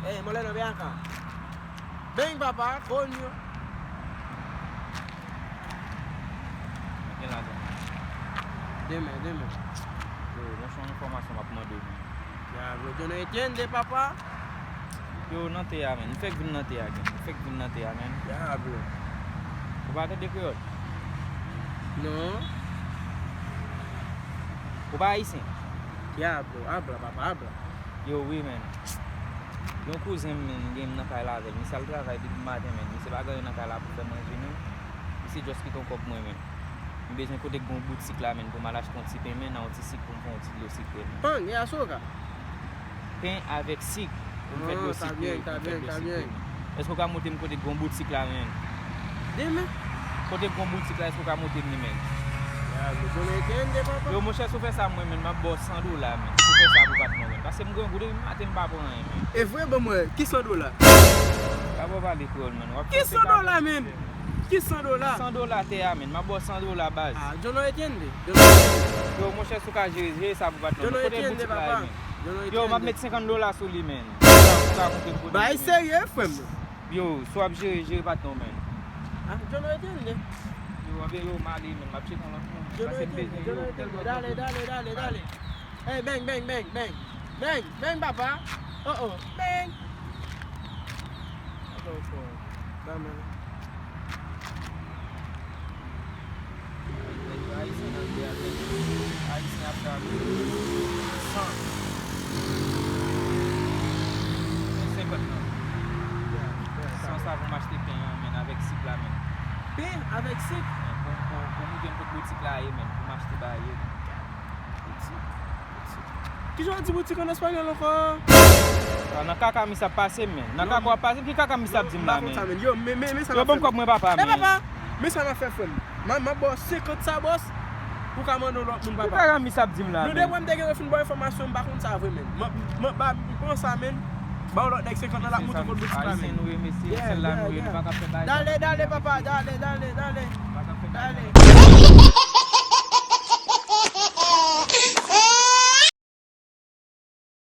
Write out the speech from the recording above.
Eh, Moleno, ven acá. Ven, papá, coño. Dime. Yo son information m'a demandé. Diablo, yo no entiende, papá. Yo nan te ya men, fek vin nan te ya gen. Fek vin nan te ya men. Diablo. Ou pa te de Creole? No. Ou pa Haitien? Diablo, habla, papá, habla. Yo oui men. Yon cousin men gen nan kay la vel. Mi sal travay di matin men. Mi se bagay nan kay la pou fè manje men. Mi se just ki ton kop mwen men. Mi bezen kote gon boutique la men pou mal achete un petit pain men nan un petit sik pou m'fon un petit lo sik men. Pan, y a soka? Pain avec sik. Pou m'fè lo sik men. Ta bien. Est-ce qu'on monte m kote gon boutique la men? Dime. Kote gon boutique la est-ce qu'on monte m men? Diablo, yo no entiende, papá. Yo mon cher sou fè sa mwen men, ma bo $100 men. Sou fè sa pou patman men. Parce m gwen goude matin pa pou nan men. E vwe ba mwen, ki $100? Ka bo va l'école men. Ki $100 men? Ki $100? $100 te ya men, ma bo $100 base. Ah, yo no entiende. Yo mon cher sou ka jere sa pou patman. Yo no Kote entiende, boutique la papá. men. Yo no Yo, ma entiende. met $50 sou li men. Pou ka monte m kote. Ba, y serye, fwem. Yo, sou ap jere patman men. Ah, yo no entiende. Yo, abe yo mali men, ma pche kon lot moun. Yo no entiende. Dale. Hey, bang, papá. Oh, bang. Dame. Haitien nan de a men. Haitien ap da men. 100. C'est maintenant. 100 sa pou m'achete pain men, avec sik la men. Pain avec sik. Pour mou gen kote boutique la ye men, pou m'achete ba ye. Ki jan di boutique en espagnol encore? Nan kaka mi sa pase men. Nan kaka wap pase, ki kaka mi sa dim la men. Yo, mais ça Yo bon kop mwen papa men. papa, mais ça m'a fait fun. Ma boss 50 sa boss. Pou ka mando lot moun Ki papa. kaka mi sa dim la Nou de men. wèm dege refin bo informasyon ba kon sa vwe men. Ba kon sa men. Ba ou lot dek 50 nan la moutou kon boutique la Haitien men. nou eme si, sel la nou eme, baka fe ba ye. Dale papa, dale. Baka fe ba ye. Dale.